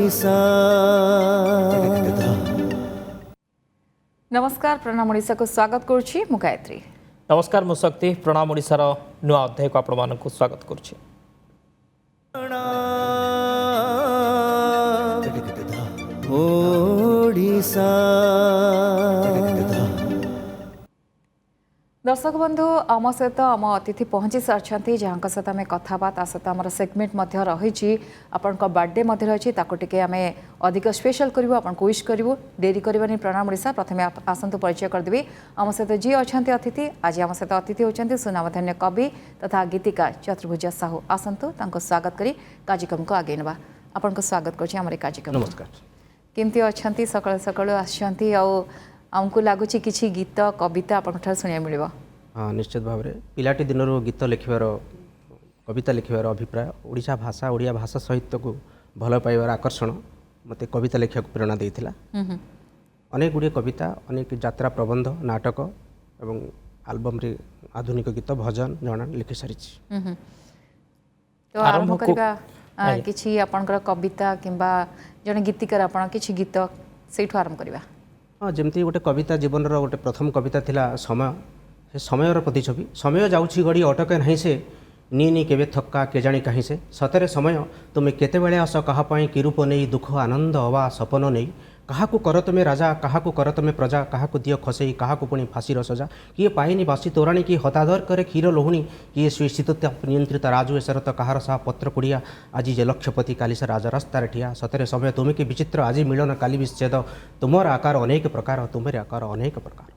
ओडिशा। नमस्कार प्रणाम ओडिशा को स्वागत करुछि मु गायत्री। नमस्कार मु शक्ति प्रणाम ओडिशार नुआ अध्याय को आपण मानक स्वागत करुछि। ओडिशा। दर्शक बंधु आम सहित आम अतिथि पहुंची सारी जहाँ सहित आम कथबार्ता सहित आम सेगमेंट रही आपण बर्थडे रही टे आम अधिक स्पेशल करूँ आपको विश करूँ डेरी करवानी। प्रणाम ओडिशा प्रथम आसतु परिचय करदेवी आम सहित जी अच्छा अतिथि आज आम सहित अतिथि होती सुनामधन्य कवि तथा गीतिकार चतुर्भुज साहू आसतु स्वागत करी कार्यक्रम को आगे ना आपन स्वागत कर कार्यक्रम। नमस्कार केमती अच्छा सकाल सकाल आमको लगुच कि गीत कविता आपन शुणा मिल। हाँ निश्चित भाव में पिलाटी दिन गीत लिखार कविता लिखार अभिप्राय ओडिशा भाषा ओडिया भाषा साहित्य को भल पाइबार आकर्षण मते कविता लिखा प्रेरणा देइथिला। अनेक गुड़िए कविता अनेक यात्रा प्रबंध नाटक एवं आल्बम रे आधुनिक गीत भजन जन लिखि सारी। तो आरंभ करबा किछि आपनकर कविता किंबा जने गीतिकार आपण किछि गीत सेठु आरंभ करबा। हाँ जमती गोटे कविता जीवन गोटे प्रथम कविता थिला समय से समयर प्रतिछवि समय जाउछि गड़ी अटके नहीं से नी नी केबे थक्का के जानी कहीं से सतरे समय तुम केते बेले आस कहा पाई कि रूप नहीं दुख आनंद अवा सपन नहीं कहा को कर तुमे राजा कहा को कर तुमे प्रजा कहा को दियो खसई कहा को पुणी फांसी सजा किए पाइनी बासी तोराणी की हतादर करे क्षीर लोहुणी किए सुशीत नियंत्रित राजु एसरत कहार सा पत्र कुड़िया आज जे लक्षपति काली से राजा रास्तार ठिया सतरे समय तुम्हें कि विचित्र आज मिलन काली विच्छेद तुमर आकार अनेक प्रकार तुम्हारे आकार अनेक प्रकार।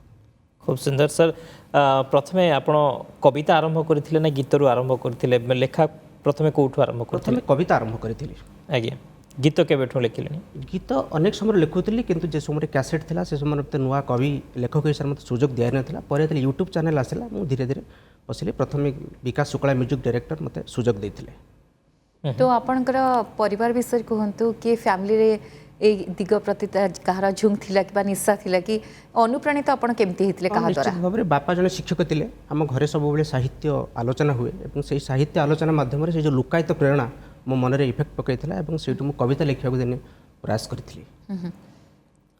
खूब सुंदर सर प्रथमे आपण कविता आरंभ करथिले ना गीत रु आरंभ करथिले लेखा प्रथमे कोठु आरंभ करथिले? प्रथमे कविता आरंभ करिथिली। आज्ञा गीत केबेठु लिखिलेनी? गीत अनेक समय लिखुଥିଲି किंतु जे समय कैसेट थिला से समय मते नुआ कवि लेखक हिसाब मते सुजोग दिया नथिला परे तले यूट्यूब चैनल आसिला मु धीरे धीरे बसिले प्रथमे विकास शुक्ला म्यूजिक डायरेक्टर मते सुजोग देथिले। तो आपनकर परिवार विषय कहंतु कि फैमिली रे ए दिग प्रति कहार झुंग थिला कि निशा थिला कि अनुप्राणित आपण केमती हितले कहा द्वारा? निश्चित भाव में बापा जने शिक्षक थिले आम घरे सब बेले साहित्य आलोचना हुए एवं से साहित्य आलोचना माध्यम से जो लुकायित प्रेरणा मो मन रे इफेक्ट पकईला एवं से मु कविता लिखा को दिने प्रयास करथिली।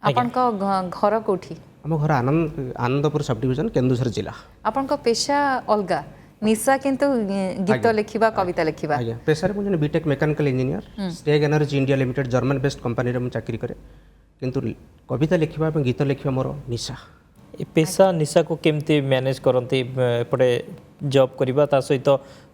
आपन को घर कोठी? आम घर आनंदपुर सब डिवीजन केन्दुझर जिला। आपन को पेशा अलगा निशा किंतु गीत लिखिबा कविता लिखिबा? आज्ञा पेशा रे मु जने BTech mechanical engineer Steag energy India limited German based company रे मु चाकरी करे किंतु कविता लिखिबा एवं गीत लिखिबा मोर निशा। ए पेशा निशा को केमती मैनेज करंती एपटे जॉब करबा ता सहित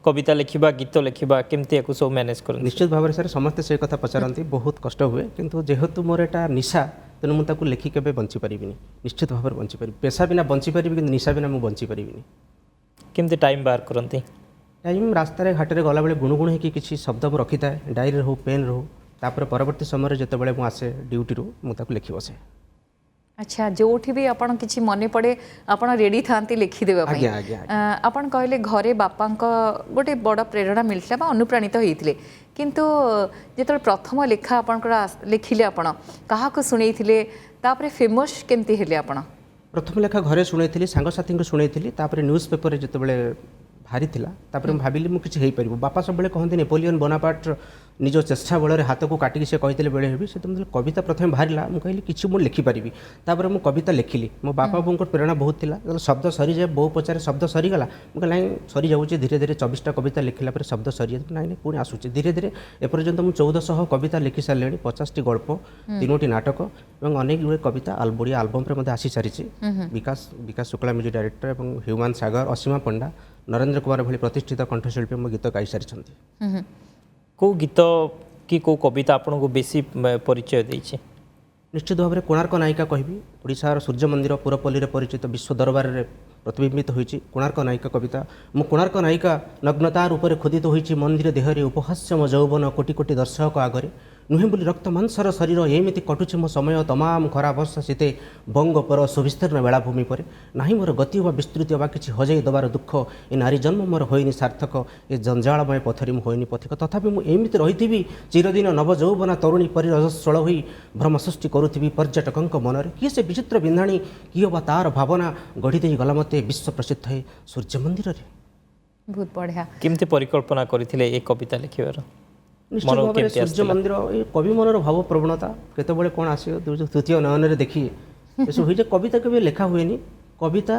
कविता लिखिबा गीत लिखिबा केमती एको सब मैनेज करन? निश्चित भाव में सर समस्त से कथा पचारती बहुत कष्ट हुए किंतु जेहेतु मोर एटा निशा तेणु मुझे लिखि केबे बंची परिबिनी निश्चित भाव में बंची परिबी पेशा बिना बंची परिबी किंतु निशा बिना मु बंची परिबिनी। केमती टाइम बाहर करंती? टाइम रास्तार घाटे गला बेले गुणुगुण होगी किसी शब्द मु रखी थाए डायरी रो पेन रो तापर परवर्ती समय जिते बड़े मुझे ड्यूटी रू मुझे लिखि बसे। अच्छा जोठी भी आपन किछि मने पड़े आपन रेडी थांती लिखि देबा पई? आपन कहले घरे बापांक गोटे बड़ प्रेरणा मिलता बा अनुप्राणित होइथिले किंतु जेतल प्रथम लेखा आपन लिखिले आपन काहा को सुनैथिले तापर फेमस केमती हेले आपन? प्रथम लेखा घरे शुणैथिली सांगसाथी को शुणैथिली तापर न्यूज पेपर जिते बड़े भारी थिला तापर भाविली मु किछि हेई परिबो बापा सब बेले कहंती नेपोलियन बोनापार्ट निज चेष्टा बल हाथ को काटिकी से कहते बेले हेबी से कविता प्रथम बाहर मुझे कहली कि मुझे लिखिपारि तापर मु कविता लिखिली मो बापा बों प्रेरणा बहुत थिला शब्द सरी जाए बो पचारे शब्द सरीगला मुझे ना सरी जाऊँगी धीरे धीरे 24टा कविता लिखला पर शब्द सरी जाए ना पुणी आसूँ धीरे धीरे एपर्यंत मुझे 1400 कविता लिखि सारे 50टी गल्प 3टी नाटक और अनेक गुड़े कविता बढ़िया आल्बम आसी सारी विकास शुक्ला म्यूजिक डायरेक्टर और ह्यूमान सागर असीमा पंडा नरेंद्र कुमार भली प्रतिष्ठित कंठशिल्पी मो गीत गाई सारी। को गीत कि को कविता आपन को बेसी परिचय देछि? निश्चित भाव में कोणार्क नायिका कहबी ओडिशार सूर्य मंदिर पुरपल्ली रे परिचित विश्व दरबार रे प्रतिबिंबित होइछि कोणार्क नायिका कविता मु कोणार्क नायिका नग्नतार ऊपर खोदित होइछि मंदिर देहरे उपहास्यम यौवन कोटि कोटि दर्शक आगरे नुहे बोली रक्त मांसर शरीर एमती कटुछि मो समय तमाम खरा वर्ष शीते बंग पर सुविस्तीर्ण बेलाभूमि पर नाही मोर गति वा विस्तृति वा किछि हजाई दबार दुख ए नारी जन्म मोर होइनि सार्थक ए जंजालमय पथरी मु होइनि पथिक तथापि मु एमती रहिथिबि चिरदिन नव यौवना तरुणी परि रजस्वल होई भ्रम सृष्टि करुथिबि पर्यटकଙ୍କ मनरे किए से विचित्र बिंधाणी किए बा तार भावना गढ़ी देई गला मते विश्व प्रसिद्ध है सूर्य मंदिर रे। बहुत बढ़िया। केमती परिकल्पना करथिले ए कविता लिखिबार? ନିଶ୍ଚିତ ମନକୁ ଭାବରେ କେମିତି ସୂର୍ଯ୍ୟ ଆସିଥିଲା? ମନ୍ଦିର ଏ କବି ମନର ଭାବ ପ୍ରବଣତା କେତେବେଳେ କ'ଣ ଆସିବ ତୃତୀୟ ନୟନରେ ଦେଖି ଏସବୁ ହୋଇଯାଏ। କବିତା କେବେ ଲେଖା ହୁଏନି, କବିତା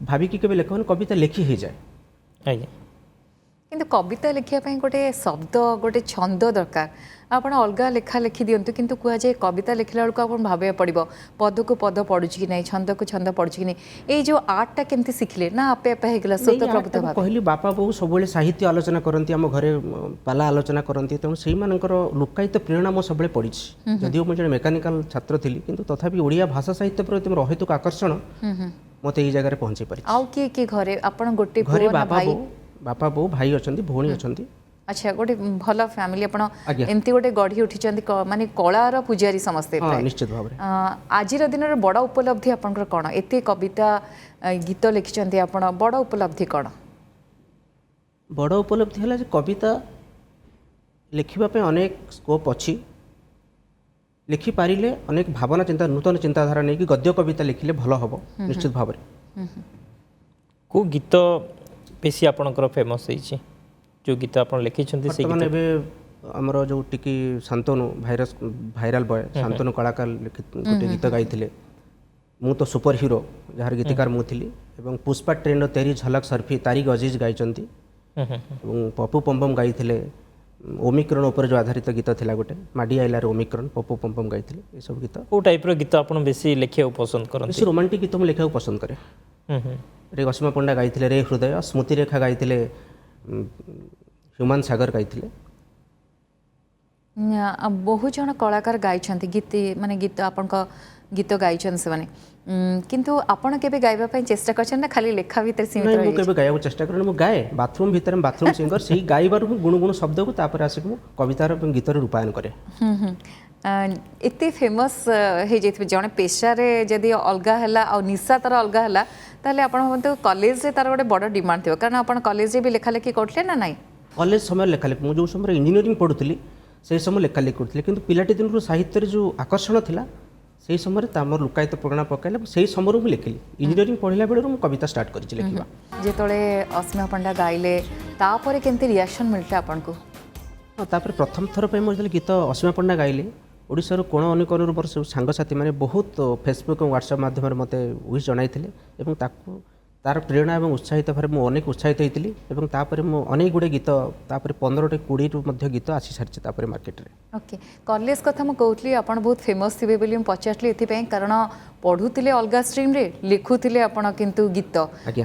ଭାବିକି କେବେ ଲେଖା ହୁଏନି, କବିତା ଲେଖି ହେଇଯାଏ। ଆଜ୍ଞା କିନ୍ତୁ କବିତା ଲେଖିବା ପାଇଁ ଗୋଟେ ଶବ୍ଦ ଗୋଟେ ଛନ୍ଦ ଦରକାର। ଆପଣ ଅଲଗା ଲେଖା ଲେଖି ଦିଅନ୍ତୁ କିନ୍ତୁ କୁହାଯାଏ କବିତା ଲେଖିଲା ବେଳକୁ ଆପଣ ଭାବିବାକୁ ପଡ଼ିବ ପଦକୁ ପଦ ପଡ଼ୁଛି କି ନାହିଁ, ଛନ୍ଦକୁ ଛନ୍ଦ ପଡ଼ୁଛି କି ନାହିଁ। ଏଇ ଯେଉଁ ଆର୍ଟଟା କେମିତି ଶିଖିଲେ ନା ଆପେ ଆପେ ହେଇଗଲା ସ୍ୱତଃପ୍ରବୃତ୍ତ ଭାବେ? କହିଲି ବାପା ବୋଉ ସବୁବେଳେ ସାହିତ୍ୟ ଆଲୋଚନା କରନ୍ତି, ଆମ ଘରେ ପାଲା ଆଲୋଚନା କରନ୍ତି, ତେଣୁ ସେଇମାନଙ୍କର ଲୁକାୟିତ ପ୍ରେରଣା ମୁଁ ସବୁବେଳେ ପଡ଼ିଛି। ଯଦିଓ ମୁଁ ଜଣେ ମେକାନିକାଲ ଛାତ୍ର ଥିଲି କିନ୍ତୁ ତଥାପି ଓଡ଼ିଆ ଭାଷା ସାହିତ୍ୟ ପ୍ରତି ମୋର ଅହେତୁକ ଆକର୍ଷଣ ମୋତେ ଏଇ ଜାଗାରେ ପହଞ୍ଚେଇ ପାରିଛି। ଆଉ କିଏ କିଏ ଘରେ ଆପଣ ଗୋଟେ ଘରେ ପୁଅ ନା ଭାଇ? ବାପା ବୋଉ ଭାଇ ଅଛନ୍ତି, ଭଉଣୀ ଅଛନ୍ତି। ଆଚ୍ଛା ଗୋଟେ ଭଲ ଫ୍ୟାମିଲି ଆପଣ ଆଜ୍ଞା। ଏମିତି ଗୋଟେ ଗଢ଼ି ଉଠିଛନ୍ତି ମାନେ କଳାର ପୂଜାରୀ ସମସ୍ତେ ହଁ ପ୍ରାୟ। ନିଶ୍ଚିତ ଭାବରେ। ଆଜିର ଦିନରେ ବଡ଼ ଉପଲବ୍ଧି ଆପଣଙ୍କର କ'ଣ? ଏତେ କବିତା ଗୀତ ଲେଖିଛନ୍ତି ଆପଣ, ବଡ଼ ଉପଲବ୍ଧି କ'ଣ? ବଡ଼ ଉପଲବ୍ଧି ହେଲା ଯେ କବିତା ଲେଖିବା ପାଇଁ ଅନେକ ସ୍କୋପ୍ ଅଛି। ଲେଖିପାରିଲେ ଅନେକ ଭାବନା ଚିନ୍ତା ନୂତନ ଚିନ୍ତାଧାରା ନେଇକି ଗଦ୍ୟ କବିତା ଲେଖିଲେ ଭଲ ହେବ ନିଶ୍ଚିତ ଭାବରେ। କେଉଁ ଗୀତ ବେଶୀ ଆପଣଙ୍କର ଫେମସ୍ ହେଇଛି, ଯେଉଁ ଗୀତ ଆପଣ ଲେଖିଛନ୍ତି ସେଇ ବର୍ତ୍ତମାନ ଗୀତ? ଏବେ ଆମର ଯେଉଁ ଟିକି ଶାନ୍ତନୁ ଭାଇରାଲ ବୟ ଶାନ୍ତନୁ କଳାକାର ଗୋଟେ ଗୀତ ଗାଇଥିଲେ, ମୁଁ ତ ସୁପର ହିରୋ, ଯାହାର ଗୀତିକାର ମୁଁ ଥିଲି, ଏବଂ ପୁଷ୍ପା ଟ୍ରେନ୍ର ତେରି ଝଲକ ସର୍ଫି ତାରିକ ଅଜିଜ ଗାଇଛନ୍ତି, ଏବଂ ପପୁ ପମ୍ପମ୍ ଗାଇଥିଲେ ଓମିକ୍ରନ୍ ଉପରେ ଯେଉଁ ଆଧାରିତ ଗୀତ ଥିଲା ଗୋଟେ ମାଡ଼ି ଆଇଲାର ଓମିକ୍ରନ୍, ପପୁ ପମ୍ପମ୍ ଗାଇଥିଲେ। ଏସବୁ ଗୀତ କେଉଁ ଟାଇପ୍ର ଗୀତ ଆପଣ ବେଶୀ ଲେଖିବାକୁ ପସନ୍ଦ କରନ୍ତି? ବେଶୀ ରୋମାଣ୍ଟିକ୍ ଗୀତ ମୁଁ ଲେଖିବାକୁ ପସନ୍ଦ କରେ। ରେ ଅସୀମା ପଣ୍ଡା ଗାଇଥିଲେ ରେ ହୃଦୟ, ସ୍ମୃତି ରେଖା ଗାଇଥିଲେ, ହ୍ୟୁମାନ ସାଗର ଗାଇଥିଲେ। ବହୁ ଜଣ କଳାକାର ଗାଇଛନ୍ତି ମାନେ ଗୀତ ଆପଣଙ୍କ ଗୀତ ଗାଇଛନ୍ତି ସେମାନେ, କିନ୍ତୁ ଆପଣ କେବେ ଗାଇବା ପାଇଁ ଚେଷ୍ଟା କରିଛନ୍ତି ନା ଖାଲି ଲେଖା ଭିତରେ ସୀମିତ ନାଇଁ, ମୁଁ ରହିଯାଇଛି? କେବେ ଗାଇବାକୁ ଚେଷ୍ଟା କରେନି। ମୁଁ ଗାଏ ବାଥରୁମ୍ ଭିତରେ, ବାଥରୁମ୍ ସିଙ୍ଗର, ସେଇ ଗାଇବାରୁ ମୁଁ ଗୁଣୁ ଗୁଣୁ ଶବ୍ଦକୁ ତାପରେ ଆସିକି ମୁଁ କବିତାର ଏବଂ ଗୀତରେ ରୂପାୟନ କରେ। ଏତେ ଫେମସ୍ ହେଇଯାଇଥିବେ, ଜଣେ ପେଶାରେ ଯଦି ଅଲଗା ହେଲା ଆଉ ନିଶା ତାର ଅଲଗା ହେଲା ତାହେଲେ ଆପଣ ଭାବନ୍ତୁ କଲେଜରେ ତାର ଗୋଟେ ବଡ଼ ଡିମାଣ୍ଡ ଥିବ, କାରଣ ଆପଣ କଲେଜରେ ବି ଲେଖାଲେଖି କରୁଥିଲେ ନା ନାହିଁ? କଲେଜ ସମୟରେ ଲେଖାଲେଖି, ମୁଁ ଯେଉଁ ସମୟରେ ଇଞ୍ଜିନିୟରିଂ ପଢ଼ୁଥିଲି ସେହି ସମୟ ଲେଖାଲେଖି କରୁଥିଲି, କିନ୍ତୁ ପିଲାଟି ଦିନରୁ ସାହିତ୍ୟରେ ଯେଉଁ ଆକର୍ଷଣ ଥିଲା ସେହି ସମୟରେ ଆମର ଲୁକାୟିତ ପ୍ରେରଣା ପକାଇଲେ ସେହି ସମୟରୁ ମୁଁ ଲେଖିଲି। ଇଞ୍ଜିନିୟରିଂ ପଢ଼ିଲା ବେଳରୁ ମୁଁ କବିତା ଷ୍ଟାର୍ଟ କରିଛି ଲେଖିବା। ଯେତେବେଳେ ଅସୀମା ପଣ୍ଡା ଗାଇଲେ ତାପରେ କେମିତି ରିଆକ୍ସନ୍ ମିଳିଲା ଆପଣଙ୍କୁ? ହଁ, ତାପରେ ପ୍ରଥମ ଥର ପାଇଁ ମୁଁ ଯେତେବେଳେ ଗୀତ ଅସୀମା ପଣ୍ଡା ଗାଇଲି, ଓଡ଼ିଶାର କୋଣ ଅନୁକୋଣରୁ ମୋର ସବୁ ସାଙ୍ଗସାଥିମାନେ ବହୁତ ଫେସବୁକ୍ ଏବଂ ହ୍ୱାଟ୍ସଆପ୍ ମାଧ୍ୟମରେ ମୋତେ ୱିଶ୍ ଜଣାଇଥିଲେ, ଏବଂ ତାର ପ୍ରେରଣା ଏବଂ ଉତ୍ସାହିତ ଭାବରେ ମୁଁ ଅନେକ ଉତ୍ସାହିତ ହୋଇଥିଲି, ଏବଂ ତାପରେ ମୁଁ ଅନେକ ଗୁଡ଼ିଏ ଗୀତ, ତାପରେ 15ଟି 20ରୁ ମଧ୍ୟ ଗୀତ ଆସିସାରିଛି ତାପରେ ମାର୍କେଟରେ। ଓକେ, କଲେଜ କଥା ମୁଁ କହୁଥିଲି ଆପଣ ବହୁତ ଫେମସ୍ ଥିବେ ବୋଲି ମୁଁ ପଚାରିଥିଲି ଏଥିପାଇଁ, କାରଣ ପଢ଼ୁଥିଲେ ଅଲଗା ଷ୍ଟ୍ରିମ୍ରେ, ଲେଖୁଥିଲେ ଆପଣ କିନ୍ତୁ ଗୀତ। ଆଜ୍ଞା।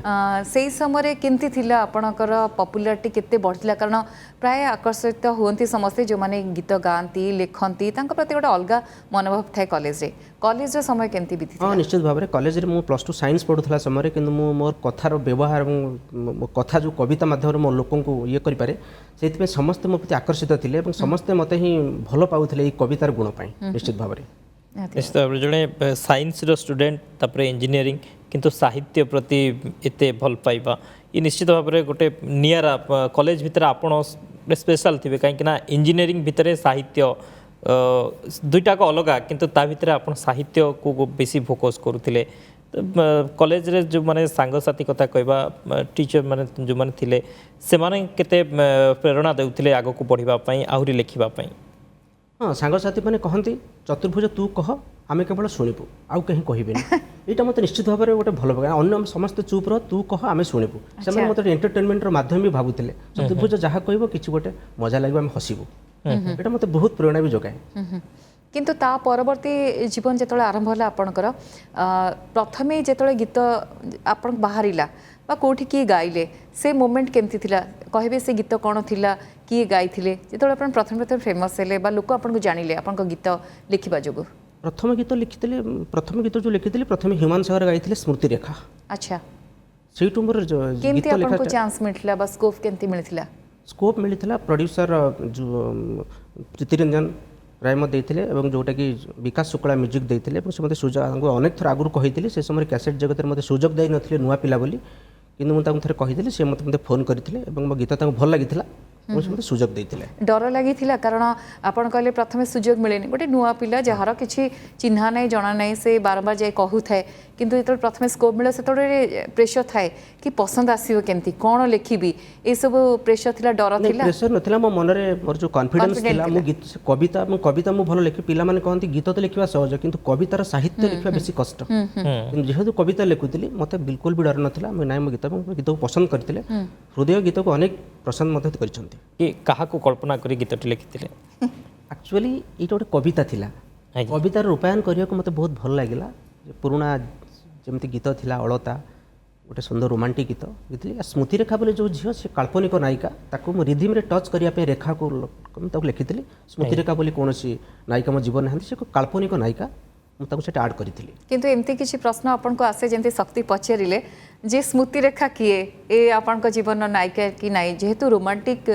ସେଇ ସମୟରେ କେମିତି ଥିଲା ଆପଣଙ୍କର ପପୁଲାରିଟି କେତେ ବଢ଼ିଥିଲା? କାରଣ ପ୍ରାୟ ଆକର୍ଷିତ ହୁଅନ୍ତି ସମସ୍ତେ ଯେଉଁମାନେ ଗୀତ ଗାଆନ୍ତି ଲେଖନ୍ତି, ତାଙ୍କ ପ୍ରତି ଗୋଟେ ଅଲଗା ମନୋଭାବ ଥାଏ କଲେଜରେ। କଲେଜର ସମୟ କେମିତି ବିତିଥିଲା? ହଁ, ନିଶ୍ଚିତ ଭାବରେ। କଲେଜରେ ମୁଁ +2 ସାଇନ୍ସ ପଢ଼ୁଥିଲା ସମୟରେ, କିନ୍ତୁ ମୁଁ ମୋର କଥାର ବ୍ୟବହାର ଏବଂ ମୋ କଥା ଯେଉଁ କବିତା ମାଧ୍ୟମରେ ମୋ ଲୋକଙ୍କୁ ଇଏ କରିପାରେ, ସେଇଥିପାଇଁ ସମସ୍ତେ ମୋ ପ୍ରତି ଆକର୍ଷିତ ଥିଲେ ଏବଂ ସମସ୍ତେ ମୋତେ ହିଁ ଭଲ ପାଉଥିଲେ ଏଇ କବିତାର ଗୁଣ ପାଇଁ। ନିଶ୍ଚିତ ଭାବରେ ନିଶ୍ଚିତ ଭାବରେ ଜଣେ ସାଇନ୍ସର ଷ୍ଟୁଡେଣ୍ଟ ତାପରେ ଇଞ୍ଜିନିୟରିଂ, କିନ୍ତୁ ସାହିତ୍ୟ ପ୍ରତି ଏତେ ଭଲ ପାଇବା ଇ ନିଶ୍ଚିତ ଭାବରେ ଗୋଟେ ନିଆରା କଲେଜ ଭିତରେ ଆପଣ ଗୋଟେ ସ୍ପେଶାଲ ଥିବେ, କାହିଁକିନା ଇଞ୍ଜିନିୟରିଂ ଭିତରେ ସାହିତ୍ୟ ଦୁଇଟାକ ଅଲଗା, କିନ୍ତୁ ତା ଭିତରେ ଆପଣ ସାହିତ୍ୟକୁ ବେଶୀ ଫୋକସ୍ କରୁଥିଲେ। କଲେଜରେ ଯେଉଁମାନେ ସାଙ୍ଗସାଥି କଥା କହିବା, ଟିଚର ମାନେ ଯେଉଁମାନେ ଥିଲେ ସେମାନେ କେତେ ପ୍ରେରଣା ଦେଉଥିଲେ ଆଗକୁ ବଢ଼ିବା ପାଇଁ, ଆହୁରି ଲେଖିବା ପାଇଁ? ହଁ, ସାଙ୍ଗସାଥିମାନେ କହନ୍ତି ଚତୁର୍ଭୁଜ ତୁ କହ ଆମେ କେବଳ ଶୁଣିବୁ, ଆଉ କେହି କହିବେନି। ଏଇଟା ମୋତେ ନିଶ୍ଚିତ ଭାବରେ ଗୋଟେ ଭଲ ପାଏ। ଅନ୍ୟ ସମସ୍ତେ ଚୁପ୍ ରହ, ତୁ କହ ଆମେ ଶୁଣିବୁ। ସେମାନେ ମୋତେ ଏଣ୍ଟରଟେନମେଣ୍ଟର ମାଧ୍ୟମ ବି ଭାବୁଥିଲେ। ଚତୁର୍ଭୁଜ ଯାହା କହିବ କିଛି ଗୋଟେ ମଜା ଲାଗିବ, ଆମେ ହସିବୁ। ଏଇଟା ମୋତେ ବହୁତ ପ୍ରେରଣା ବି ଯୋଗାଏ। କିନ୍ତୁ ତା ପରବର୍ତ୍ତୀ ଜୀବନ ଯେତେବେଳେ ଆରମ୍ଭ ହେଲା ଆପଣଙ୍କର, ପ୍ରଥମେ ଯେତେବେଳେ ଗୀତ ଆପଣ ବାହାରିଲା ବା କେଉଁଠି କିଏ ଗାଇଲେ ସେ ମୋମେଣ୍ଟ କେମିତି ଥିଲା? କହିବେ ସେ ଗୀତ କ'ଣ ଥିଲା, କିଏ ଗାଇଥିଲେ, ଯେତେବେଳେ ଆପଣ ପ୍ରଥମେ ଫେମସ୍ ହେଲେ ବା ଲୋକ ଆପଣଙ୍କୁ ଜାଣିଲେ ଆପଣଙ୍କ ଗୀତ ଲେଖିବା ଯୋଗୁଁ? ପ୍ରଥମ ଗୀତ ଯେଉଁ ଲେଖିଥିଲି ପ୍ରଥମେ ହ୍ୟୁମାନ ସାଗର ଗାଇଥିଲେ ସ୍ମୃତି ରେଖା। ଆଚ୍ଛା, ସେଇଠୁ ମୋର କେମିତି ଆପଣଙ୍କୁ ଚାନ୍ସ ମିଳିଥିଲା ବା ସ୍କୋପ୍ କେମିତି ମିଳିଥିଲା? ସ୍କୋପ୍ ମିଳିଥିଲା ପ୍ରଡ୍ୟୁସର ପ୍ରୀତିରଞ୍ଜନ ରାୟ ମୋତେ ଦେଇଥିଲେ, ଏବଂ ଯେଉଁଟାକି ବିକାଶ ଶୁକ୍ଳା ମ୍ୟୁଜିକ୍ ଦେଇଥିଲେ, ଏବଂ ସେ ମୋତେ ସୁଯୋଗ ତାଙ୍କୁ ଅନେକ ଥର ଆଗରୁ କହିଥିଲି। ସେ ସମୟରେ କ୍ୟାସେଟ୍ ଜଗତରେ ମୋତେ ସୁଯୋଗ ଦେଇନଥିଲେ ନୂଆ ପିଲା ବୋଲି, କିନ୍ତୁ ମୁଁ ତାଙ୍କୁ ଥରେ କହିଥିଲି, ସେ ମୋତେ ଫୋନ୍ କରିଥିଲେ ଏବଂ ମୋ ଗୀତ ତାଙ୍କୁ ଭଲ ଲାଗିଥିଲା। मुझे सुजोग देथिले डर लगी कारण आपण कहले प्रथम सुजोग मिले गोटे नुआ पिला जार किसी चिन्हा नहीं जना नहीं से बारंबार जाए कहू थाए किंतु जो प्रथम स्कोप मिले से प्रेसर थाए कि पसंद आसो केमती कौन लिखी ये सब प्रेसर थिला डर थिला प्रेसर नथिला मो मन रे मोर जो कॉन्फिडेंस थिला मु गीत कविता मु भलो लिखि पिला माने कहंती गीत तो लिखिबा सहज किंतु कवितार साहित्य लिखिबा बेसी कष्ट जेहेतु कविता लिखुतिली मते बिल्कुल भी डर नथिला मैं नाइ मो गीत को पसंद करथिले हृदय गीत को अनेक पसंद मते करछंती कि काहा को कल्पना करी गीतटी लिखिथिले एक्चुअली ये गोटे कविता थिला कवितार रूपायन करिया को मते बहुत भल लागिला पुराना जमती गीत थिला अलता गोटे सुंदर रोमांटिक गीत लिखली स्मृति रेखा बोले जो झील से काल्पनिक नायिका ताकू मो रिधिम रे टच करिया पे रेखा को लिखिली स्मृति रेखा बोली कौन नायिका मो जीवन ना से काल्पनिक नायिका मुझे ऐड करी किंतु एमती किसी प्रश्न आपन को आसे जमती शक्ति पचारे जे स्मृति रेखा किए ए आपण जीवन नायिका कि नाई जेहेतु रोमांटिक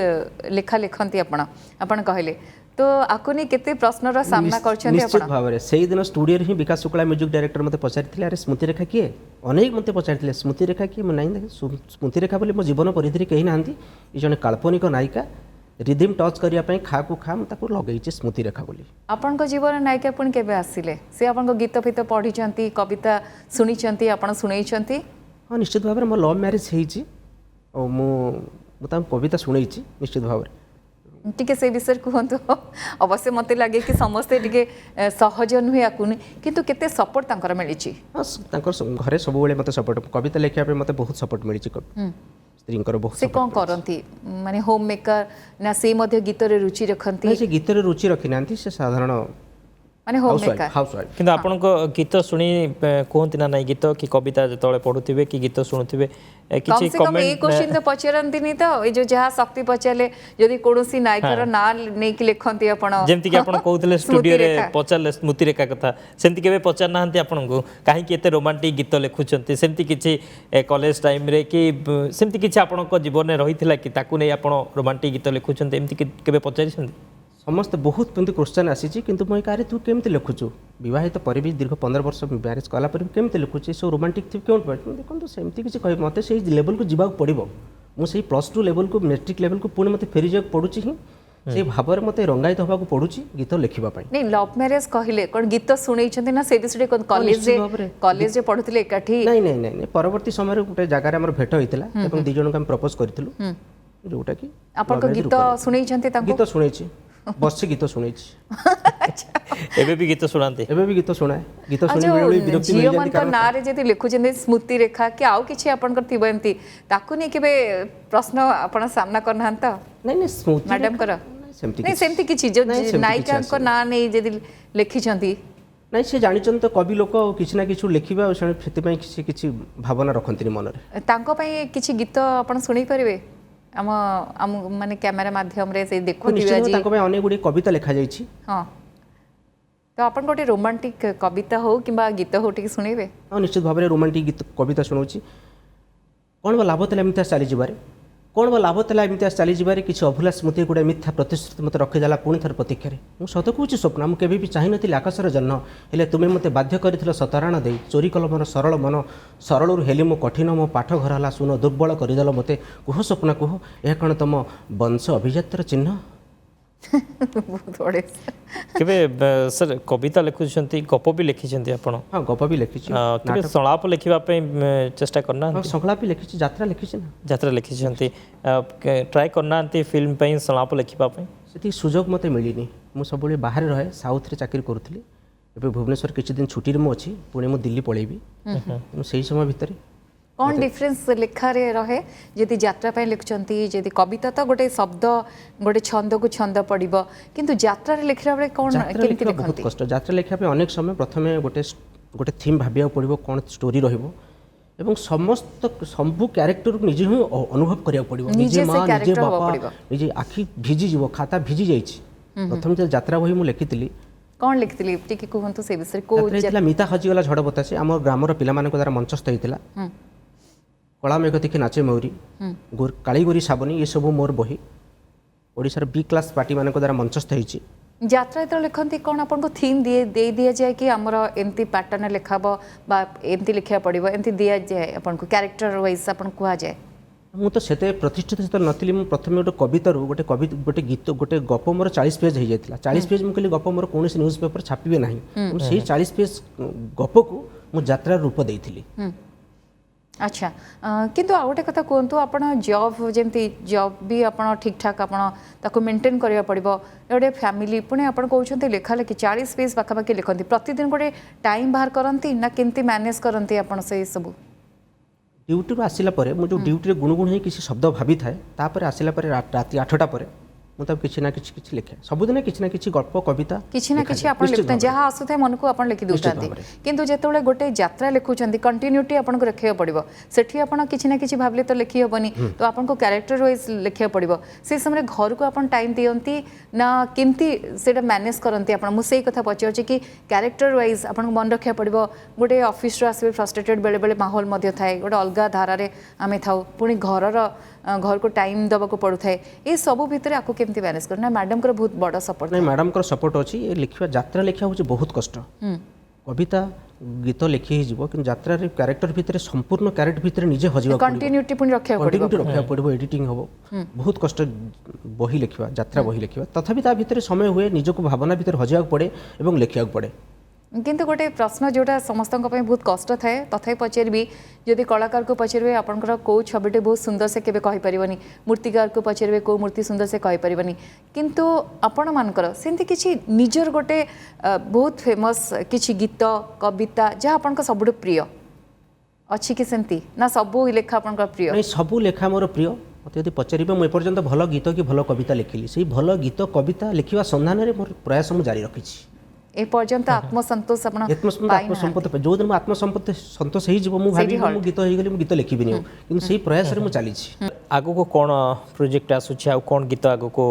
लेखा लिखती आपण कहले तो आकुनी केते प्रश्नर सामना करछन्ते निश्चित भाव में से दिन स्टूडियो ही विकास शुक्ला म्यूजिक डायरेक्टर मते पचारि अरे स्मृति रेखा किए अनेक मते पचारि स्मृति रेखा किए मैं नहीं स्मृति रेखा बोले मो जीवन परिधि कहीं ना ये जन काल्पनिक नायिका रिधिम टच करने खा को खा मुझे लगे स्मृति रेखा बोली आपण जीवन नायिका पुणी केबे आसिले से आपण गीत फित पढ़ी कविता शुणी आपण शुणई हाँ निश्चित भाव में मो लव मैरिज हो मुझे कविता शुणई निश्चित भाव में टिके से विषय कहतु अवश्य मत लगे कि समस्ते टिके सहज नुहे आकुनि किंतु केते सपोर्ट तांकर मिली हाँ घरे सब मत सपोर्ट कविता लिखा मत बहुत सपोर्ट मिली स्त्री बहुत से कौन करती माने होम मेकर ना से मध्य गीत रे रुचि रखती से गीत रे रुचि रखी ना से साधारण माने होम मेकर हाउस वाइफ किंतु आपन को गीत सुनी कहती ना नहीं गीत कि कविता जतले पढ़ुथिबे कि गीत शुणुथिबे किछि कमेंट ए क्वेश्चन तो पचरंती नहीं तो ए जो जहा शक्ति पचाले जदि कोनोसी नायकर ना नै कि लिखंती आपण जेमति कि आपण कहउतले स्टूडियो रे पचारले स्मृति रेखा कथा सेमति केबे पचार नाहंती आपण को काहे कि एते रोमांटिक गीत लिखुचंती सेमति किछि कॉलेज टाइम रे कि सेमति किछि आपण को जीवन में रहिथिला कि ताकू नै आपण रोमांटिक गीत लिखुचंती एमति केबे पचारिसंती समस्त बहुत केमती क्वेश्चन आसी किंतु मैं कहे तू केमती लिखुचु विवाहित पर भी दीर्घ 15 वर्ष मैरिज कला पर केमती लिखुची सब रोमांटिक थी क्यों देखो सेमती किसी कह मत से लेवल को जीवा पड़ो मुझे +2 लेवल को मैट्रिक लेवल को पुणी मत फेरी जा पड़ुची ही से भाव में मत रंगायित होगा पड़ुची गीत लिखा नहीं लव मैरिज कहले कौन गीत शुणी ना से विषय कॉलेज रे पढ़ुले एकाठी नहीं नहीं नहीं परवर्ती समय गोटे जगार आम भेट होता है दी जन को प्रपोज करूँ जोटा कि आप गीत शुणी गीत शुणी बस गीत शुणी एबे भी गीत सुनाते एबे भी गीत सुनाए गीत शुणी बेले विरक्ति मिल जाती कारण ना रे जति लिखुचंदे स्मृति रेखा कि आउ किछि आपनकर थिबो एमती ताकू नै केबे प्रश्न आपण सामना करना त नहीं नहीं स्मृति मैडम कर नहीं सेमती किछि जो नायिका को ना नै जति लिखिचंती नहीं से जानिचन तो कवि लोक किछि ना किछु लिखिबा सेति किछि भावना रखंती मन रे तांको पई किछि गीत आपण सुनी परिबे आम माने कैमरा माध्यम रे से देखु दिबा जी तांको में अनेक गुडी कविता लिखा जाई छी हां तो आपण गोटे रोमांटिक कविता हो किबा गीत हो टिक सुनेबे हां निश्चित भाव में रोमांटिक गीत कविता सुनौची कोन बा लाभ तले मिथा चली जिबारे कोन बा लाभ तले मिथा चली जिबारे किछि अभुला स्मृति गुडे मिथ्या प्रतिश्रुति मते रखि जाला पुणी थर प्रतीक्षा रे मु सत कहूची स्वप्न मु केबे भी चाहि नथिले आकाशर जन्म हेले तुमे मते बाध्य करिथिलो सतराण देई चोरी कल मन सरलरु हेली मो कठिन मो पाठ घर हला सुनो दुर्बल करिदेल मते कुह स्वप्न कुह ए कण तम वंश अभिजातर चिन्ह केबे सर कविता लिखुछंती गप भी लिखिछंती आपण हां गप भी लिखिछि केबे संलाप लिखिबा पे चेष्टा करना हां संलाप भी लिखिछि यात्रा लिखिछि ना यात्रा लिखिछंती ट्राई करनांती फिल्म पे संलाप लिखिबा पे सेति सुजोग मते मिलिनी मु सबले बाहर रहे साउथ रे चाकरी करूथली एबे भुवनेश्वर किछि दिन छुट्टी रे मु अछि पुणे मु दिल्ली पळेबी मु सेही समय भितरे कौन डिफरेंस लेखा रे रहे जदि यात्रा पे लिखचंती जदि कविता तो गोटे शब्द गोटे छंद को छंद पड़िबो किंतु यात्रा रे लिखरा बेले कौन केमति लिखंती बहुत कष्ट यात्रा लिखा पे अनेक समय प्रथमे गोटे थीम भाबिया पड़िबो कोन स्टोरी रहिबो एवं समस्त संभु कैरेक्टर को निजे ही अनुभव करिया पड़िबो निजे मां निजे बापा निजे आखि भिजी जीवो खाता भिजी जाइछि प्रथम जे यात्रा बही मु लिखितली कौन लिखितली टिके कहंतु से विषय को यात्रा मिता हजिगला झड़ बतासी हम ग्रामर पिला मानको द्वारा मंचस्थ हेतिला कला मेघ देखि नाचे मयूरी कालीगोरी साबनी ये सब मोर बही ओडिशार बी क्लास पार्टी मान द्वारा मंचस्थ होती यात्रा जो लिखती कौन आपको थीम दे दिया जाए कि आमर एमती पैटर्न लिखाब एमती लिखा पड़ो एमती दि जाए आपको क्यारेक्टर वाइज आप कह जाए ମୁଁ ତ ସେତେ ପ୍ରତିଷ୍ଠିତ ସେତେବେଳେ ନଥିଲି। ମୁଁ ପ୍ରଥମେ ଗୋଟେ ଗୀତ ଗୋଟେ ଗପ ମୋର 40 ପେଜ୍ ହେଇଯାଇଥିଲା। 40 ପେଜ୍ ମୁଁ କହିଲି ଗପ ମୋର କୌଣସି ନ୍ୟୁଜ୍ ପେପର ଛାପିବେ ନାହିଁ। ମୁଁ ସେଇ 40 ପେଜ୍ ଗପକୁ ମୁଁ ଯାତ୍ରାର ରୂପ ଦେଇଥିଲି। ଆଚ୍ଛା କିନ୍ତୁ ଆଉ ଗୋଟେ କଥା କୁହନ୍ତୁ, ଆପଣ ଜବ୍ ଯେମିତି ଜବ୍ ବି ଆପଣ ଠିକ୍ ଠାକ୍ ଆପଣ ତାକୁ ମେଣ୍ଟେନ୍ କରିବାକୁ ପଡ଼ିବ, ଗୋଟେ ଫ୍ୟାମିଲି, ପୁଣି ଆପଣ କହୁଛନ୍ତି ଲେଖାଲେଖି 40 ପେଜ୍ ପାଖାପାଖି ଲେଖନ୍ତି, ପ୍ରତିଦିନ ଗୋଟେ ଟାଇମ୍ ବାହାର କରନ୍ତି ନା କେମିତି ମ୍ୟାନେଜ୍ କରନ୍ତି ଆପଣ ସେଇ ସବୁ? ଡ୍ୟୁଟିରୁ ଆସିଲା ପରେ ମୁଁ ଯେଉଁ ଡ୍ୟୁଟିରେ ଗୁଣୁଗୁଣ ହେଇ କିଛି ଶବ୍ଦ ଭାବିଥାଏ, ତାପରେ ଆସିଲା ପରେ ରାତି 8ଟା ପରେ ମୁଁ ତାକୁ କିଛି ନା କିଛି ଲେଖେ। ସବୁଦିନ କିଛି ନା କିଛି ଗଳ୍ପ କବିତା କିଛି ନା କିଛି ଆପଣ ଲେଖୁଥାନ୍ତି, ଯାହା ଆସୁଥାଏ ମନକୁ ଆପଣ ଲେଖି ଦେଉଥାନ୍ତି। କିନ୍ତୁ ଯେତେବେଳେ ଗୋଟେ ଯାତ୍ରା ଲେଖୁଛନ୍ତି କଣ୍ଟିନ୍ୟୁଟି ଆପଣଙ୍କୁ ରଖିବାକୁ ପଡ଼ିବ। ସେଠି ଆପଣ କିଛି ନା କିଛି ଭାବିଲେ ତ ଲେଖି ହେବନି, ତ ଆପଣଙ୍କୁ କ୍ୟାରେକ୍ଟର ୱାଇଜ୍ ଲେଖିବାକୁ ପଡ଼ିବ। ସେ ସମୟରେ ଘରକୁ ଆପଣ ଟାଇମ୍ ଦିଅନ୍ତି ନା କେମିତି ସେଇଟା ମ୍ୟାନେଜ୍ କରନ୍ତି ଆପଣ? ମୁଁ ସେଇ କଥା ପଚାରୁଛି କି କ୍ୟାରେକ୍ଟର ୱାଇଜ୍ ଆପଣଙ୍କୁ ମନେ ରଖିବାକୁ ପଡ଼ିବ। ଗୋଟେ ଅଫିସରୁ ଆସିବେ ଫ୍ରଷ୍ଟ୍ରେଟେଡ୍, ବେଳେବେଳେ ମାହୋଲ ମଧ୍ୟ ଥାଏ, ଗୋଟେ ଅଲଗା ଧାରାରେ ଆମେ ଥାଉ, ପୁଣି ଘରକୁ ଟାଇମ୍ ଦେବାକୁ ପଡ଼ୁଥାଏ। ଏ ସବୁ ଭିତରେ ଆକୁ କେମିତି ମ୍ୟାନେଜ୍ କରୁ? ନା ମ୍ୟାଡ଼ାମଙ୍କର ବହୁତ ବଡ଼ ସପୋର୍ଟ? ନାଇଁ, ମ୍ୟାଡ଼ାମଙ୍କର ସପୋର୍ଟ ଅଛି। ଏ ଲେଖିବା ଯାତ୍ରା ଲେଖିବା ହେଉଛି ବହୁତ କଷ୍ଟ। କବିତା ଗୀତ ଲେଖି ହେଇଯିବ, କିନ୍ତୁ ଯାତ୍ରାରେ କ୍ୟାରେକ୍ଟର ଭିତରେ ସମ୍ପୂର୍ଣ୍ଣ କ୍ୟାରେକ୍ଟର ଭିତରେ ନିଜେ ହଜିବାକୁ କଣ୍ଟିନ୍ୟୁଟି ପୁଣି ରଖିବାକୁ ପଡ଼ିବ, ଏଡିଟିଂ ହେବ, ବହୁତ କଷ୍ଟ ବହି ଲେଖିବା, ଯାତ୍ରା ବହି ଲେଖିବା। ତଥାପି ତା ଭିତରେ ସମୟ ହୁଏ, ନିଜକୁ ଭାବନା ଭିତରେ ହଜିବାକୁ ପଡ଼େ ଏବଂ ଲେଖିବାକୁ ପଡ଼େ। କିନ୍ତୁ ଗୋଟେ ପ୍ରଶ୍ନ ଯେଉଁଟା ସମସ୍ତଙ୍କ ପାଇଁ ବହୁତ କଷ୍ଟ ଥାଏ, ତଥାପି ପଚାରିବି, ଯଦି କଳାକାରକୁ ପଚାରିବେ ଆପଣଙ୍କର କେଉଁ ଛବିଟି ବହୁତ ସୁନ୍ଦର ସେ କେବେ କହିପାରିବନି, ମୂର୍ତ୍ତିକାରକୁ ପଚାରିବେ କେଉଁ ମୂର୍ତ୍ତି ସୁନ୍ଦର ସେ କହିପାରିବନି, କିନ୍ତୁ ଆପଣମାନଙ୍କର ସେମିତି କିଛି ନିଜର ଗୋଟେ ବହୁତ ଫେମସ୍ କିଛି ଗୀତ କବିତା ଯାହା ଆପଣଙ୍କ ସବୁଠୁ ପ୍ରିୟ ଅଛି କି ସେମିତି? ନା ସବୁ ଲେଖା ଆପଣଙ୍କର ପ୍ରିୟ? ନାଇଁ, ସବୁ ଲେଖା ମୋର ପ୍ରିୟ। ମୋତେ ଯଦି ପଚାରିବେ ମୁଁ ଏପର୍ଯ୍ୟନ୍ତ ଭଲ ଗୀତ କି ଭଲ କବିତା ଲେଖିଲି, ସେଇ ଭଲ ଗୀତ କବିତା ଲେଖିବା ସନ୍ଧାନରେ ମୋର ପ୍ରୟାସ ମୁଁ ଜାରି ରଖିଛି। ଏ ପର୍ଯ୍ୟନ୍ତ ଆତ୍ମସନ୍ତୋଷ ଆପଣ ଯୋଉଦିନ ମୁଁ ଆତ୍ମସନ୍ତୋଷ ହେଇଯିବ, ମୁଁ ଭାବିବି ମୁଁ ଗୀତ ହେଇଗଲି, ମୁଁ ଗୀତ ଲେଖିବିନି, କିନ୍ତୁ ସେଇ ପ୍ରୟାସରେ ମୁଁ ଚାଲିଛି। ଆଗକୁ କ'ଣ ପ୍ରୋଜେକ୍ଟ ଆସୁଛି, ଆଉ କ'ଣ ଗୀତ ଆଗକୁ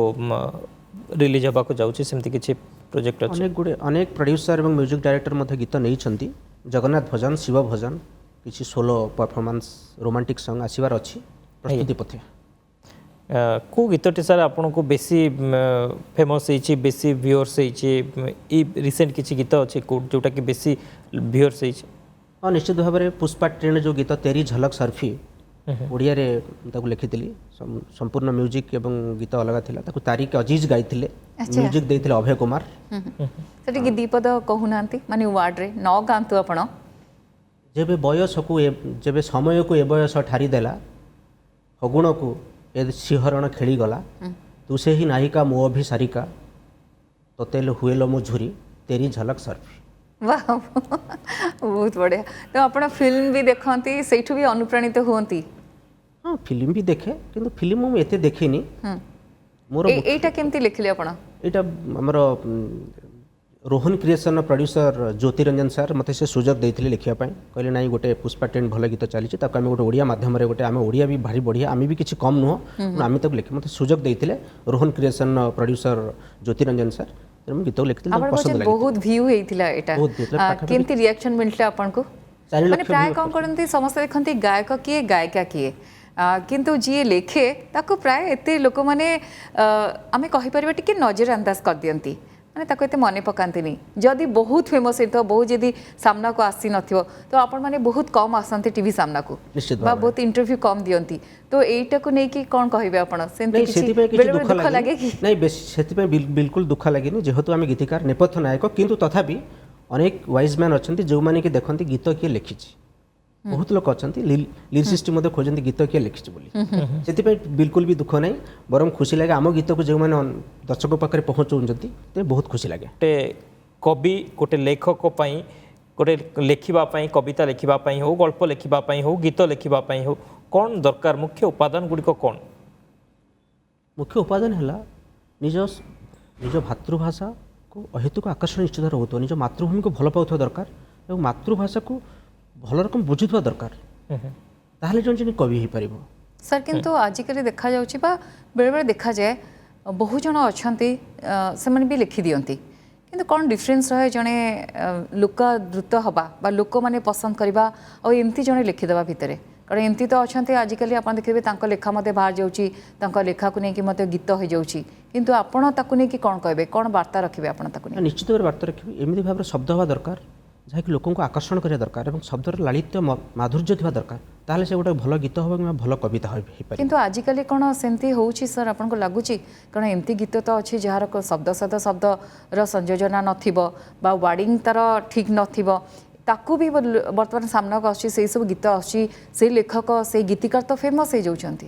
ରିଲିଜ୍ ହେବାକୁ ଯାଉଛି, ସେମିତି କିଛି ପ୍ରୋଜେକ୍ଟ ଅଛି? ଅନେକ ପ୍ରଡ୍ୟୁସର ଏବଂ ମ୍ୟୁଜିକ୍ ଡାଇରେକ୍ଟର ମଧ୍ୟ ଗୀତ ନେଇଛନ୍ତି। ଜଗନ୍ନାଥ ଭଜନ, ଶିବ ଭଜନ, କିଛି ସୋଲୋ ପରଫର୍ମାନ୍ସ, ରୋମାଣ୍ଟିକ୍ ସଙ୍ଗ୍ ଆସିବାର ଅଛି ପ୍ରସ୍ତୁତି ପଥେ। କେଉଁ ଗୀତଟି ସାର୍ ଆପଣଙ୍କୁ ବେଶୀ ଫେମସ୍ ହେଇଛି, ବେଶୀ ଭିଓର୍ସ ହେଇଛି? ଏଇ ରିସେଣ୍ଟ କିଛି ଗୀତ ଅଛି ଯେଉଁଟାକି ବେଶୀ ଭିଓର୍ସ ହେଇଛି? ହଁ, ନିଶ୍ଚିତ ଭାବରେ ପୁଷ୍ପା ଟ୍ରେଣ୍ଡ ଯେଉଁ ଗୀତ ତେରି ଝଲକ ସର୍ଫି, ଓଡ଼ିଆରେ ତାକୁ ଲେଖିଥିଲି। ସମ୍ପୂର୍ଣ୍ଣ ମ୍ୟୁଜିକ୍ ଏବଂ ଗୀତ ଅଲଗା ଥିଲା। ତାକୁ ତାରିକ ଅଜିଜ ଗାଇଥିଲେ, ମ୍ୟୁଜିକ୍ ଦେଇଥିଲେ ଅଭୟ କୁମାର। ସେଠିକି ଦ୍ୱିପଦ କହୁନାହାନ୍ତି, ମାନେ ୱାର୍ଡରେ ନ ଗାଆନ୍ତୁ ଆପଣ। ଯେବେ ସମୟକୁ ଏ ବୟସ ଠାରିଦେଲା, ହଗୁଣକୁ ଏ ଶିହରଣ ଖେଳିଗଲା, ତୁ ସେହି ନାୟିକା ମୋ ଅଭିସାରିକା, ତୋତେ ହୁଏଲ ମୋ ଝୁରି, ତେରି ଝଲକ ସର୍ଫି। ବହୁତ ବଢ଼ିଆ। ତ ଆପଣ ଫିଲ୍ମ ବି ଦେଖନ୍ତି, ସେଇଠୁ ବି ଅନୁପ୍ରାଣିତ ହୁଅନ୍ତି? ହଁ, ଫିଲ୍ମ ବି ଦେଖେ, କିନ୍ତୁ ଫିଲ୍ମ ମୁଁ ଏତେ ଦେଖିନି। ମୋର ଏଇଟା କେମିତି ଲେଖିଲେ ଆପଣ? ଏଇଟା ଆମର ରୋହନ କ୍ରିଏସନ୍ର ପ୍ରଡ୍ୟୁସର ଜ୍ୟୋତିରଞ୍ଜନ ସାର୍ ମୋତେ ସେ ସୁଯୋଗ ଦେଇଥିଲେ ଲେଖିବା ପାଇଁ। କହିଲେ ନାଇଁ, ଗୋଟେ ପୁଷ୍ପା ଟ୍ରେଣ୍ଡ ଭଲ ଗୀତ ଚାଲିଛି, ତାକୁ ଆମେ ଗୋଟେ ଓଡ଼ିଆ ମାଧ୍ୟମରେ ଆମେ ଓଡ଼ିଆ ବି ଭାରି ବଢ଼ିଆ, ଆମେ ବି କିଛି କମ୍ ନୁହଁ, ଆମେ ତାକୁ ଲେଖି ମୋତେ ସୁଯୋଗ ଦେଇଥିଲେ ରୋହନ କ୍ରିଏସନ୍ର ପ୍ରଡ୍ୟୁସର ଜ୍ୟୋତିରଞ୍ଜନ ସାର୍। ମୁଁ ଗୀତକୁ ଲେଖିଥିଲି, ବହୁତ ଭ୍ୟୁ ହେଇଥିଲା ଏଇଟା, କେମିତି ରିଆକ୍ସନ୍ ମିଳିଥିଲା ଆପଣଙ୍କୁ? ମାନେ ପ୍ରାୟ କ'ଣ କରନ୍ତି, ସମସ୍ତେ ଦେଖନ୍ତି ଗାୟକ କିଏ ଗାୟିକା କିଏ, କିନ୍ତୁ ଯିଏ ଲେଖେ ତାକୁ ପ୍ରାୟ ଏତେ ଲୋକମାନେ ଆମେ କହିପାରିବା ଟିକେ ନଜର ଅନ୍ଦାଜ କରିଦିଅନ୍ତି, ମାନେ ତାକୁ ଏତେ ମନେ ପକାନ୍ତିନି। ଯଦି ବହୁତ ଫେମସ୍ ହେଇଥିବ, ବହୁତ ଯଦି ସାମ୍ନାକୁ ଆସିନଥିବ, ତ ଆପଣମାନେ ବହୁତ କମ୍ ଆସନ୍ତି ଟିଭି ସାମ୍ନାକୁ, ବା ବହୁତ ଇଣ୍ଟରଭ୍ୟୁ କମ୍ ଦିଅନ୍ତି, ତ ଏଇଟାକୁ ନେଇକି କ'ଣ କହିବେ ଆପଣ? ସେମିତି ଦୁଃଖ ଲାଗେ କି? ନାଇଁ, ବେଶୀ ସେଥିପାଇଁ ବିଲକୁଲ ଦୁଃଖ ଲାଗେନି, ଯେହେତୁ ଆମେ ଗୀତିକାର ନେପଥ୍ୟ ନାୟକ। କିନ୍ତୁ ତଥାପି ଅନେକ ୱାଇଜ୍ ମ୍ୟାନ୍ ଅଛନ୍ତି ଯେଉଁମାନେ କି ଦେଖନ୍ତି ଗୀତ କିଏ ଲେଖିଛି। ବହୁତ ଲୋକ ଅଛନ୍ତି ଲିରିସିଷ୍ଟ ମଧ୍ୟ ଖୋଜନ୍ତି ଗୀତ କିଏ ଲେଖିଛି ବୋଲି। ସେଥିପାଇଁ ବିଲକୁଲ ବି ଦୁଃଖ ନାହିଁ, ବରଂ ଖୁସି ଲାଗେ ଆମ ଗୀତକୁ ଯେଉଁମାନେ ଦର୍ଶକ ପାଖରେ ପହଞ୍ଚଉଛନ୍ତି, ତେବେ ବହୁତ ଖୁସି ଲାଗେ। ଗୋଟେ କବି, ଗୋଟେ ଲେଖକ ପାଇଁ, ଗୋଟେ ଲେଖିବା ପାଇଁ, କବିତା ଲେଖିବା ପାଇଁ ହଉ, ଗଳ୍ପ ଲେଖିବା ପାଇଁ ହଉ, ଗୀତ ଲେଖିବା ପାଇଁ ହଉ, କ'ଣ ଦରକାର? ମୁଖ୍ୟ ଉପାଦାନ ଗୁଡ଼ିକ କ'ଣ? ମୁଖ୍ୟ ଉପାଦାନ ହେଲା ନିଜ ମାତୃଭାଷାକୁ ଅହେତୁକ ଆକର୍ଷଣ ନିଶ୍ଚିତ ରହୁଥିବ, ନିଜ ମାତୃଭୂମିକୁ ଭଲ ପାଉଥିବା ଦରକାର ଏବଂ ମାତୃଭାଷାକୁ ଭଲ ରକମ ବୁଝୁଥିବା ଦରକାର, ତାହେଲେ ଜଣେ କବି ହେଇପାରିବ। ସାର୍, କିନ୍ତୁ ଆଜିକାଲି ଦେଖାଯାଉଛି ବା ବେଳେବେଳେ ଦେଖାଯାଏ ବହୁ ଜଣ ଅଛନ୍ତି ସେମାନେ ବି ଲେଖିଦିଅନ୍ତି, କିନ୍ତୁ କ'ଣ ଡିଫରେନ୍ସ ରହେ ଜଣେ ଲୋକାଦୃତ ହେବା ବା ଲୋକମାନେ ପସନ୍ଦ କରିବା ଆଉ ଏମିତି ଜଣେ ଲେଖିଦେବା ଭିତରେ? କାରଣ ଏମିତି ତ ଅଛନ୍ତି ଆଜିକାଲି, ଆପଣ ଦେଖିବେ ତାଙ୍କ ଲେଖା ମଧ୍ୟ ବାହାରି ଯାଉଛି, ତାଙ୍କ ଲେଖାକୁ ନେଇକି ମଧ୍ୟ ଗୀତ ହେଇଯାଉଛି, କିନ୍ତୁ ଆପଣ ତାକୁ ନେଇକି କ'ଣ କହିବେ, କ'ଣ ବାର୍ତ୍ତା ରଖିବେ ଆପଣ ତାକୁ ନେଇ? ନିଶ୍ଚିତ ଭାବରେ ବାର୍ତ୍ତା ରଖିବି। ଏମିତି ଭାବରେ ଶବ୍ଦ ହେବା ଦରକାର ଯାହାକି ଲୋକଙ୍କୁ ଆକର୍ଷଣ କରିବା ଦରକାର ଏବଂ ଶବ୍ଦର ଲାଳିତ୍ୟ ମାଧୁର୍ଯ୍ୟ ଥିବା ଦରକାର ତାହେଲେ ସେ ଗୋଟେ ଭଲ ଗୀତ ହେବ କିମ୍ବା ଭଲ କବିତା ହୋଇପାରିବ। କିନ୍ତୁ ଆଜିକାଲି କ'ଣ ସେମିତି ହେଉଛି ସାର୍ ଆପଣଙ୍କୁ ଲାଗୁଛି? କାରଣ ଏମିତି ଗୀତ ତ ଅଛି ଯାହାର ଶବ୍ଦ ସହିତ ଶବ୍ଦର ସଂଯୋଜନା ନଥିବ ବା ୱାର୍ଡିଂ ତାର ଠିକ୍ ନଥିବ, ତାକୁ ବି ବର୍ତ୍ତମାନ ସାମ୍ନାକୁ ଆସୁଛି, ସେଇ ସବୁ ଗୀତ ଆସୁଛି, ସେଇ ଲେଖକ ସେଇ ଗୀତିକାର ତ ଫେମସ୍ ହେଇଯାଉଛନ୍ତି।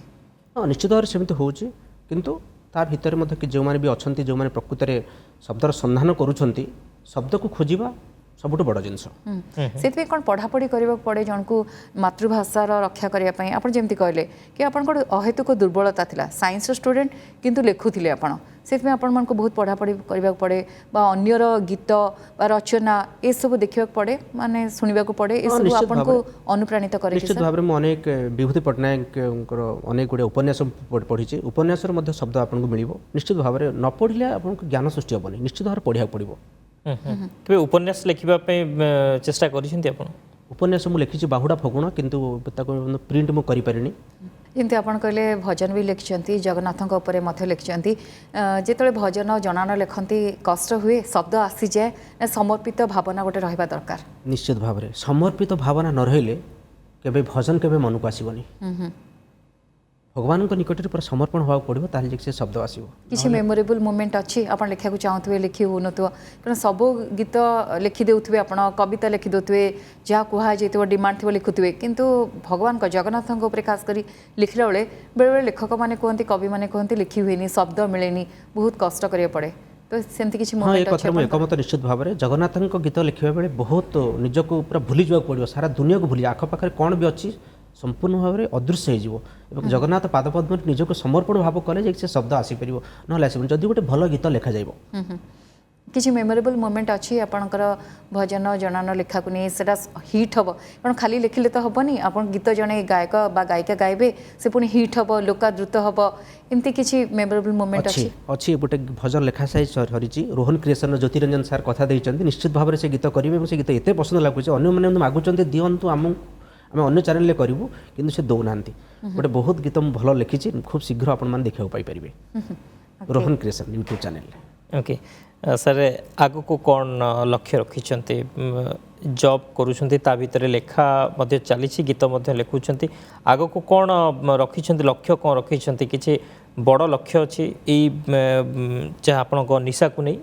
ହଁ ନିଶ୍ଚିତ ଭାବରେ ସେମିତି ହେଉଛି, କିନ୍ତୁ ତା ଭିତରେ ମଧ୍ୟ ଯେଉଁମାନେ ବି ଅଛନ୍ତି ଯେଉଁମାନେ ପ୍ରକୃତରେ ଶବ୍ଦର ସନ୍ଧାନ କରୁଛନ୍ତି ଶବ୍ଦକୁ ଖୋଜିବା ସବୁଠୁ ବଡ଼ ଜିନିଷ। ସେଥିପାଇଁ କ'ଣ ପଢ଼ାପଢ଼ି କରିବାକୁ ପଡ଼େ ଜଣକୁ ମାତୃଭାଷାର ରକ୍ଷା କରିବା ପାଇଁ? ଆପଣ ଯେମିତି କହିଲେ କି ଆପଣଙ୍କର ଅହେତୁକ ଦୁର୍ବଳତା ଥିଲା, ସାଇନ୍ସର ଷ୍ଟୁଡେଣ୍ଟ କିନ୍ତୁ ଲେଖୁଥିଲେ ଆପଣ, ସେଥିପାଇଁ ଆପଣମାନଙ୍କୁ ବହୁତ ପଢ଼ାପଢ଼ି କରିବାକୁ ପଡ଼େ ବା ଅନ୍ୟର ଗୀତ ବା ରଚନା ଏସବୁ ଦେଖିବାକୁ ପଡ଼େ, ମାନେ ଶୁଣିବାକୁ ପଡ଼େ, ଏସବୁ ଆପଣଙ୍କୁ ଅନୁପ୍ରାଣିତ କରେ? ନିଶ୍ଚିତ ଭାବରେ ମୁଁ ଅନେକ ବିଭୂତି ପଟ୍ଟନାୟକଙ୍କର ଅନେକ ଗୁଡ଼ିଏ ଉପନ୍ୟାସ ପଢ଼ିଛି, ଉପନ୍ୟାସର ମଧ୍ୟ ଶବ୍ଦ ଆପଣଙ୍କୁ ମିଳିବ। ନିଶ୍ଚିତ ଭାବରେ ନ ପଢ଼ିଲେ ଆପଣଙ୍କୁ ଜ୍ଞାନ ସୃଷ୍ଟି ହେବନି, ନିଶ୍ଚିତ ଭାବରେ ପଢ଼ିବାକୁ ପଡ଼ିବ। କେବେ ଉପନ୍ୟାସ ଲେଖିବା ପାଇଁ ଚେଷ୍ଟା କରିଛନ୍ତି ଆପଣ? ଉପନ୍ୟାସ ମୁଁ ଲେଖିଛି ବାହୁଡ଼ା ଫଗୁଣ, କିନ୍ତୁ ତାକୁ ପ୍ରିଣ୍ଟ ମୁଁ କରିପାରିନି। ଯେମିତି ଆପଣ କହିଲେ ଭଜନ ବି ଲେଖିଛନ୍ତି, ଜଗନ୍ନାଥଙ୍କ ଉପରେ ମଧ୍ୟ ଲେଖିଛନ୍ତି। ଯେତେବେଳେ ଭଜନ ଜଣାଣ ଲେଖନ୍ତି କଷ୍ଟ ହୁଏ, ଶବ୍ଦ ଆସିଯାଏ, ସମର୍ପିତ ଭାବନା ଗୋଟେ ରହିବା ଦରକାର? ନିଶ୍ଚିତ ଭାବରେ ସମର୍ପିତ ଭାବନା ନ ରହିଲେ କେବେ ଭଜନ କେବେ ମନକୁ ଆସିବନି। ଭଗବାନଙ୍କ ନିକଟରେ ପୁରା ସମର୍ପଣ ହେବାକୁ ପଡ଼ିବ, ତାହେଲେ ଯାଇକି ସେ ଶବ୍ଦ ଆସିବ। କିଛି ମେମୋରେବୁଲ ମୋମେଣ୍ଟ ଅଛି ଆପଣ ଲେଖିବାକୁ ଚାହୁଁଥିବେ, ଲେଖି ହେଉନଥିବ? କାରଣ ସବୁ ଗୀତ ଲେଖିଦେଉଥିବେ ଆପଣ, କବିତା ଲେଖିଦେଉଥିବେ, ଯାହା କୁହାଯାଇଥିବ ଡିମାଣ୍ଡ ଥିବ ଲେଖୁଥିବେ, କିନ୍ତୁ ଭଗବାନଙ୍କ ଜଗନ୍ନାଥଙ୍କ ଉପରେ ଖାସ କରି ଲେଖିଲା ବେଳେ ବେଳେବେଳେ ଲେଖକମାନେ କୁହନ୍ତି, କବିମାନେ କୁହନ୍ତି ଲେଖି ହୁଏନି, ଶବ୍ଦ ମିଳେନି, ବହୁତ କଷ୍ଟ କରିବାକୁ ପଡ଼େ, ତ ସେମିତି କିଛି ହଁ ଏ ମୋମେଣ୍ଟ ଅଛି? କଥା ମୁଁ ଏକମତ ନିଶ୍ଚିତ ଭାବରେ। ଜଗନ୍ନାଥଙ୍କ ଗୀତ ଲେଖିବା ବେଳେ ବହୁତ ନିଜକୁ ପୁରା ଭୁଲି ଯିବାକୁ ପଡ଼ିବ, ସାରା ଦୁନିଆକୁ ଭୁଲି, ଆଖପାଖରେ କ'ଣ ବି ଅଛି ସମ୍ପୂର୍ଣ୍ଣ ଭାବରେ ଅଦୃଶ୍ୟ ହେଇଯିବ ଏବଂ ଜଗନ୍ନାଥ ପାଦପଦ୍ମରେ ନିଜକୁ ସମର୍ପଣ ଭାବ କଲେ ଯାଇକି ସେ ଶବ୍ଦ ଆସିପାରିବ, ନହେଲେ ଆସିବନି ଯଦି ଗୋଟେ ଭଲ ଗୀତ ଲେଖାଯାଇ। କିଛି ମେମୋରେବୁଲ ମୋମେଣ୍ଟ ଅଛି ଆପଣଙ୍କର ଭଜନ ଜଣାଣ ଲେଖାକୁ ନେଇ, ସେଟା ହିଟ୍ ହେବ? କାରଣ ଖାଲି ଲେଖିଲେ ତ ହେବନି, ଆପଣ ଗୀତ ଜଣେ ଗାୟକ ବା ଗାୟିକା ଗାଇବେ, ସେ ପୁଣି ହିଟ୍ ହେବ, ଲୋକାଦୃତ ହେବ, ଏମିତି କିଛି ମେମୋରେବୁଲ ମୋମେଣ୍ଟ ଅଛି? ଅଛି ଗୋଟେ ଭଜନ ଲେଖା ସରିଛି, ରୋହନ କ୍ରିଏସନର ଜ୍ୟୋତିରଞ୍ଜନ ସାର୍ କଥା ଦେଇଛନ୍ତି, ନିଶ୍ଚିତ ଭାବରେ ସେ ଗୀତ କରିବେ ଏବଂ ସେ ଗୀତ ଏତେ ପସନ୍ଦ ଲାଗୁଛି, ଅନ୍ୟମାନେ ମାଗୁଛନ୍ତି ଦିଅନ୍ତୁ ଆମକୁ, ଆମେ ଅନ୍ୟ ଚ୍ୟାନେଲରେ କରିବୁ, କିନ୍ତୁ ସେ ଦେଉନାହାନ୍ତି। ଗୋଟେ ବହୁତ ଗୀତ ମୁଁ ଭଲ ଲେଖିଛି, ଖୁବ୍ ଶୀଘ୍ର ଆପଣମାନେ ଦେଖିବାକୁ ପାଇପାରିବେ ରୋହନ କ୍ରିଏସନ ୟୁଟ୍ୟୁବ୍ ଚ୍ୟାନେଲରେ। ଓକେ ସାର୍, ଆଗକୁ କ'ଣ ଲକ୍ଷ୍ୟ ରଖିଛନ୍ତି? ଜବ୍ କରୁଛନ୍ତି, ତା ଭିତରେ ଲେଖା ମଧ୍ୟ ଚାଲିଛି, ଗୀତ ମଧ୍ୟ ଲେଖୁଛନ୍ତି, ଆଗକୁ କ'ଣ ରଖିଛନ୍ତି, ଲକ୍ଷ୍ୟ କ'ଣ ରଖିଛନ୍ତି? କିଛି ବଡ଼ ଲକ୍ଷ୍ୟ ଅଛି ଏଇ ଯାହା ଆପଣଙ୍କ ନିଶାକୁ ନେଇ?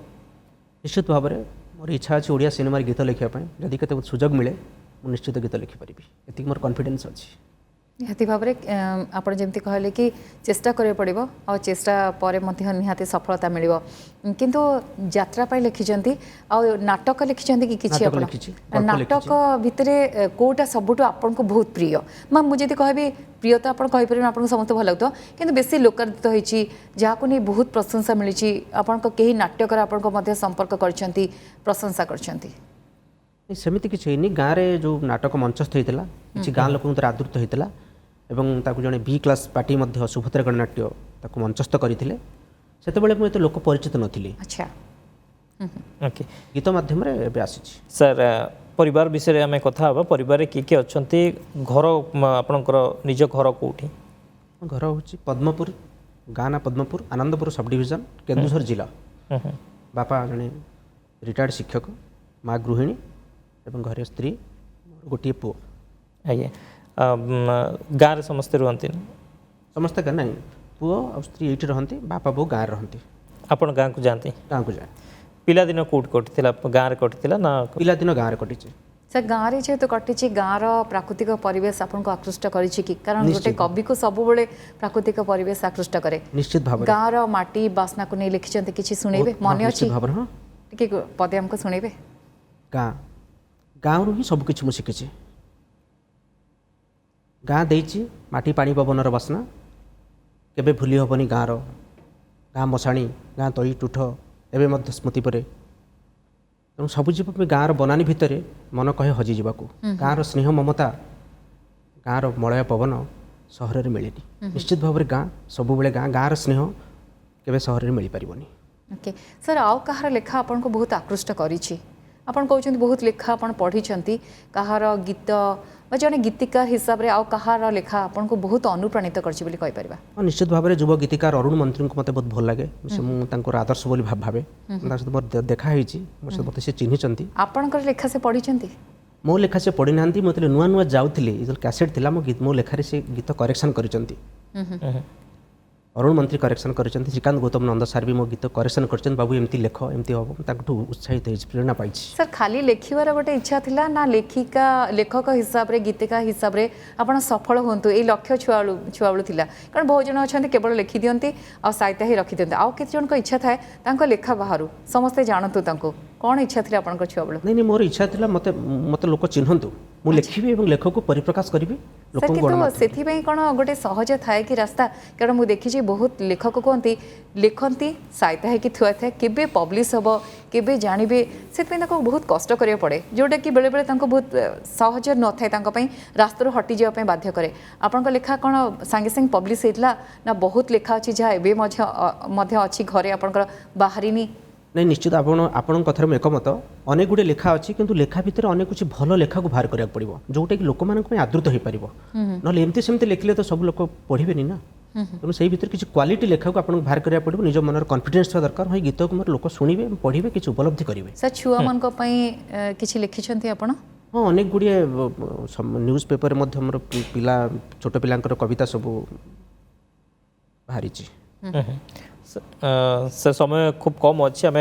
ନିଶ୍ଚିତ ଭାବରେ ମୋର ଇଚ୍ଛା ଅଛି ଓଡ଼ିଆ ସିନେମାରେ ଗୀତ ଲେଖିବା ପାଇଁ, ଯଦି କେତେ ସୁଯୋଗ ମିଳେ ମୁଁ ନିଶ୍ଚିତ ଗୀତ ଲେଖିପାରିବି, ଏତିକି ମୋର କନଫିଡେନ୍ସ ଅଛି। ନିହାତି ଭାବରେ ଆପଣ ଯେମିତି କହିଲେ କି ଚେଷ୍ଟା କରିବାକୁ ପଡ଼ିବ, ଆଉ ଚେଷ୍ଟା ପରେ ମଧ୍ୟ ନିହାତି ସଫଳତା ମିଳିବ। କିନ୍ତୁ ଯାତ୍ରା ପାଇଁ ଲେଖିଛନ୍ତି, ଆଉ ନାଟକ ଲେଖିଛନ୍ତି କି କିଛି? ଆପଣ ନାଟକ ଭିତରେ କେଉଁଟା ସବୁଠୁ ଆପଣଙ୍କୁ ବହୁତ ପ୍ରିୟ? ମୁଁ ଯଦି କହିବି ପ୍ରିୟ ତ ଆପଣ କହିପାରିବେନି, ଆପଣଙ୍କୁ ସମସ୍ତେ ଭଲ ଲାଗୁଥିବ, କିନ୍ତୁ ବେଶୀ ଲୋକାଦୃତ ହୋଇଛି, ଯାହାକୁ ନେଇ ବହୁତ ପ୍ରଶଂସା ମିଳିଛି, ଆପଣଙ୍କ କେହି ନାଟ୍ୟକାର ଆପଣଙ୍କ ମଧ୍ୟ ସମ୍ପର୍କ କରିଛନ୍ତି, ପ୍ରଶଂସା କରିଛନ୍ତି? ସେମିତି କିଛି ହେଇନି, ଗାଁରେ ଯେଉଁ ନାଟକ ମଞ୍ଚସ୍ଥ ହୋଇଥିଲା କିଛି ଗାଁ ଲୋକଙ୍କ ଦ୍ୱାରା ଆଦୃତ ହୋଇଥିଲା ଏବଂ ତାକୁ ଜଣେ ବି କ୍ଲାସ୍ ପାର୍ଟି ମଧ୍ୟ ସୁଭଦ୍ରା ଗଣନାଟ୍ୟ ତାକୁ ମଞ୍ଚସ୍ଥ କରିଥିଲେ, ସେତେବେଳେ ମୁଁ ଏତେ ଲୋକ ପରିଚିତ ନଥିଲି। ଆଚ୍ଛା, ଓକେ, ଗୀତ ମାଧ୍ୟମରେ ଏବେ ଆସିଛି। ସାର୍, ପରିବାର ବିଷୟରେ ଆମେ କଥା ହେବା। ପରିବାରରେ କିଏ କିଏ ଅଛନ୍ତି? ଘର ଆପଣଙ୍କର ନିଜ ଘର କେଉଁଠି? ଘର ହେଉଛି ପଦ୍ମପୁର, ଗାଁ ନା ପଦ୍ମପୁର, ଆନନ୍ଦପୁର ସବ୍ ଡିଭିଜନ, କେନ୍ଦୁଝର ଜିଲ୍ଲା। ବାପା ଜଣେ ରିଟାୟାର୍ଡ଼ ଶିକ୍ଷକ, ମା ଗୃହିଣୀ ଏବଂ ଘରେ ସ୍ତ୍ରୀ, ଗୋଟିଏ ପୁଅ। ଆଜ୍ଞା, ଗାଁରେ ସମସ୍ତେ ରୁହନ୍ତି? ସମସ୍ତେ ଗାଁ ନାହିଁ, ପୁଅ ଆଉ ସ୍ତ୍ରୀ ଏଇଠି ରହନ୍ତି, ବାପା ବୋଉ ଗାଁରେ ରହନ୍ତି। ଆପଣ ଗାଁକୁ ଯାଆନ୍ତି? ଗାଁକୁ ଯାଏ। ପିଲାଦିନ କେଉଁଠି କଟିଥିଲା? ଗାଁରେ କଟିଥିଲା ନା? ପିଲାଦିନ ଗାଁରେ କଟିଛି। ସାର୍, ଗାଁରେ ଯେହେତୁ କଟିଛି, ଗାଁର ପ୍ରାକୃତିକ ପରିବେଶ ଆପଣଙ୍କୁ ଆକୃଷ୍ଟ କରିଛି କି? କାରଣ ଗୋଟେ କବିକୁ ସବୁବେଳେ ପ୍ରାକୃତିକ ପରିବେଶ ଆକୃଷ୍ଟ କରେ। ନିଶ୍ଚିତ ଭାବରେ ଗାଁର ମାଟି ବାସ୍ନାକୁ ନେଇ ଲେଖିଛନ୍ତି, କିଛି ଶୁଣେଇବେ? ମନେ ଅଛି ଟିକେ ପଦେ ଆମକୁ ଶୁଣେଇବେ? ଗାଁରୁ ହିଁ ସବୁ କିଛି ମୁଁ ଶିଖିଛି। ଗାଁ ଦେଇଛି ମାଟି ପାଣି ପବନର ବାସ୍ନା, କେବେ ଭୁଲି ହେବନି ଗାଁର, ଗାଁ ମଶାଣି, ଗାଁ ତଳି ତୁଠ ଏବେ ମଧ୍ୟ ସ୍ମୃତି ପରେ। ତେଣୁ ସବୁଯିବ ଗାଁର ବନାନୀ ଭିତରେ ମନ କହେ ହଜିଯିବାକୁ। ଗାଁର ସ୍ନେହ ମମତା, ଗାଁର ମଳୟ ପବନ ସହରରେ ମିଳେନି। ନିଶ୍ଚିତ ଭାବରେ ଗାଁ ସବୁବେଳେ ଗାଁର ସ୍ନେହ କେବେ ସହରରେ ମିଳିପାରିବନି। ଓକେ ସାର୍, ଆଉ କାହାର ଲେଖା ଆପଣଙ୍କୁ ବହୁତ ଆକୃଷ୍ଟ କରିଛି? ଆପଣ କହୁଛନ୍ତି ବହୁତ ଲେଖା ଆପଣ ପଢ଼ିଛନ୍ତି, କାହାର ଗୀତ जड़े गीतिकार हिसाब से आउ कहार लेखा आपन को बहुत अनुप्राणित करछि बोली कहि परिबा? निश्चित भाव में युव गीतिकार अरुण मंत्री को मत बहुत भल लगे मुझे आदर्श बोली भावे सहित मोर देखा मत से चिन्हिंट आपणकर लेखा से पढ़ी मो लेखा से पढ़ी ना मुझे नुआ नुआ जाऊली जो कैसेट थी मो लेखार से गीत करेक्शन कर अरुण मंत्री करेक्शन कर श्रीकांत गौतम नंद सार भी मो गीत करेक्शन कर बाबू एमती लेख एमती हम उत्साहित प्रेरणा पाई। सर खाली लेखिबार गोटे इच्छा थिला ना लेखिका लेखक हिसाब रे गीतिका हिसाब रे आपण सफल होंतु ए लक्ष्य छुआळू थिला कारण बहुत जन अछंती केवल लेखि दियंती आ साहित्य ही रखि दियंती आ केते जन को इच्छा थाए तांको लेखा बाहरु समस्त जानतु तांको कौन इच्छा थिला आपण को छुआळू? नहीं मोर इच्छा थिला मते मते लोक चिन्हंतु मु लेखिबी एवं लेखक को परिप्रकाश करिबी लोक को सेथि पई कोन गोटे सहज थाए कि रास्ता कारण मु देखि छी बहुत लेखक कोंती लेखंती साहित्य है कि थुआ थाए केबे पब्लिश हबो केबे जानिबे सेथ पई ताको बहुत कष्ट करिया पड़े जोटा कि बेले बेले तांको बहुत सहज न थाए तांको पई रास्ता हटि जाय पई बाध्य करे। आपण को लेखा कोन संगे संग पब्लिश हेतला ना बहुत लेखा अछि जा एबे मध्य अछि घरे आपण को बाहरिनी? नहीं निश्चित आपण कथार में एकमत अनेक गुड़े लेखा अच्छी किंतु लेखा भितर अनेक कुछ भल लेखा को बाहर करा पड़ो जोटा कि लोक मान आदृत हो पार ना एमती सेमती लिखले तो सब लोग पढ़े ना तेणु से भर किसी क्वालिटी लेखा को आपको बाहर करा पड़ो निज मन कॉन्फिडेंस था दरकार हाँ गीत को मोर लोक शुणवे पढ़े किसी उपलब्धि करेंगे। सर छुआ मान किसी लिखिं आपण? हाँ अनेक गुड़े न्यूज पेपर मोर पिला छोट पिला कविता सब बाहरी से समय खूब कम अच्छी आम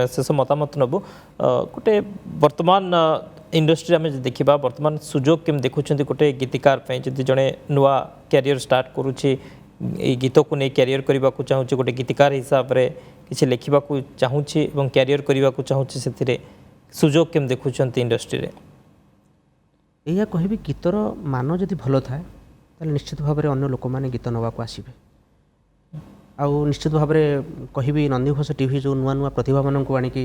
शेष मतामत नबू गोटे वर्तमान इंडस्ट्री आम देखा वर्तमान सुजोग केम देखुं गोटे गीतिकार जदि जड़े नुआ कैरियर स्टार्ट करुच्ची गीत को नहीं कैरियर करने को चाहूँगी गोटे गीतिकार हिसाब से किसी लिखा चाहूँगी और कैरियर करने को चाहूँगी से सुजोग केम देखुं इंडस्ट्री रे? या कह गीतर मान जदि भल थाए तो निश्चित भाव में अन्य लोक मैंने गीत नवाक आसबे आउ निश्चित भाव में कहि नंदीघोष टीवी जो नुआ नुआ प्रतिभा मानक आणिकी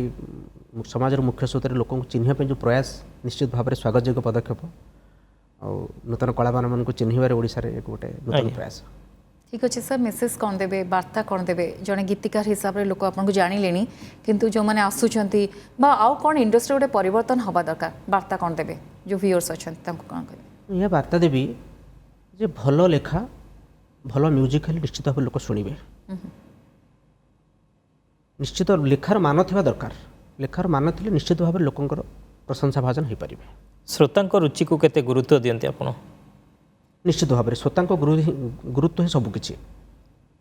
समाज मुख्य स्रोत लोक चिन्हवाई जो प्रयास निश्चित भाव में स्वागतयोग्य पदक्षेप आ नूतन कला मान चिन्हबार ओडिशा रे गोटे नूतन प्रयास। ठीक अच्छे सर मेसेज कौन देवे वार्ता कौन देवे जड़े गीतिकार हिसाब से लोक आपको जानिले किंतु जो मैंने आसुंच आउ कौन इंडस्ट्री गोटे परिवर्तन हवा दरकार वार्ता कौन देवे जो व्यूअर्स अच्छा कौन कहे? यह वार्ता देवी जे भल लेखा भल म्यूजिक हेल्ले निश्चित भाव लोक शुणे निश्चित लेखार मान थिबा दरकार लेखार मान थिले निश्चित भाव लोकंकर प्रशंसा भाजन हो पारे। श्रोता रुचि को केते गुरुत्व दियंती आपण? निश्चित भाव में श्रोता गुरुत्व ही सबकि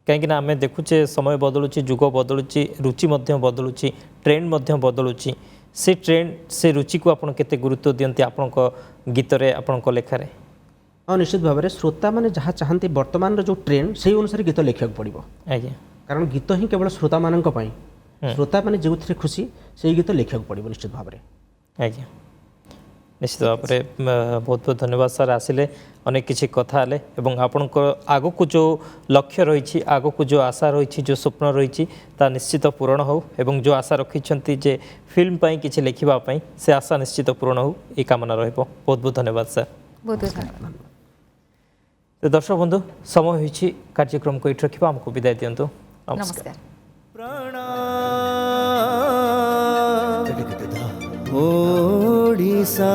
कहीं आम देखुचे समय बदलुची जुग बदलुची रुचि बदलुची ट्रेंड बदलुची से ट्रेंड से रुचि को आपन केते गुरुत्व दियंती आपण गीत रे आपण लेखारे? हाँ निश्चित भाव में श्रोता मैंने जहाँ चाहते वर्तमान जो ट्रेंड से अनुसार गीत लिखा पड़ो आज्ञा कारण गीत ही केवल श्रोता मान श्रोता मैंने जो खुशी से गीत लिखा पड़ो निश्चित भाव में। आज्ञा निश्चित भाव में बहुत बहुत धन्यवाद सर आसिले अनेक किसी कथा हेले एवं आपण आग को जो लक्ष्य रही आग को जो आशा रही जो स्वप्न रही निश्चित पूरण हो एवं जो आशा रखी जे फिल्म पाई किसी लिखापी से आशा निश्चित पूरण हो ये कामना रहिबो। बहुत बहुत धन्यवाद सर। बहुत बहुत धन्यवाद। तो दर्शक बंधु समय होइछि कार्यक्रम को इट रखिबा हमको विदाय दियंतु। नमस्कार। ओडिशा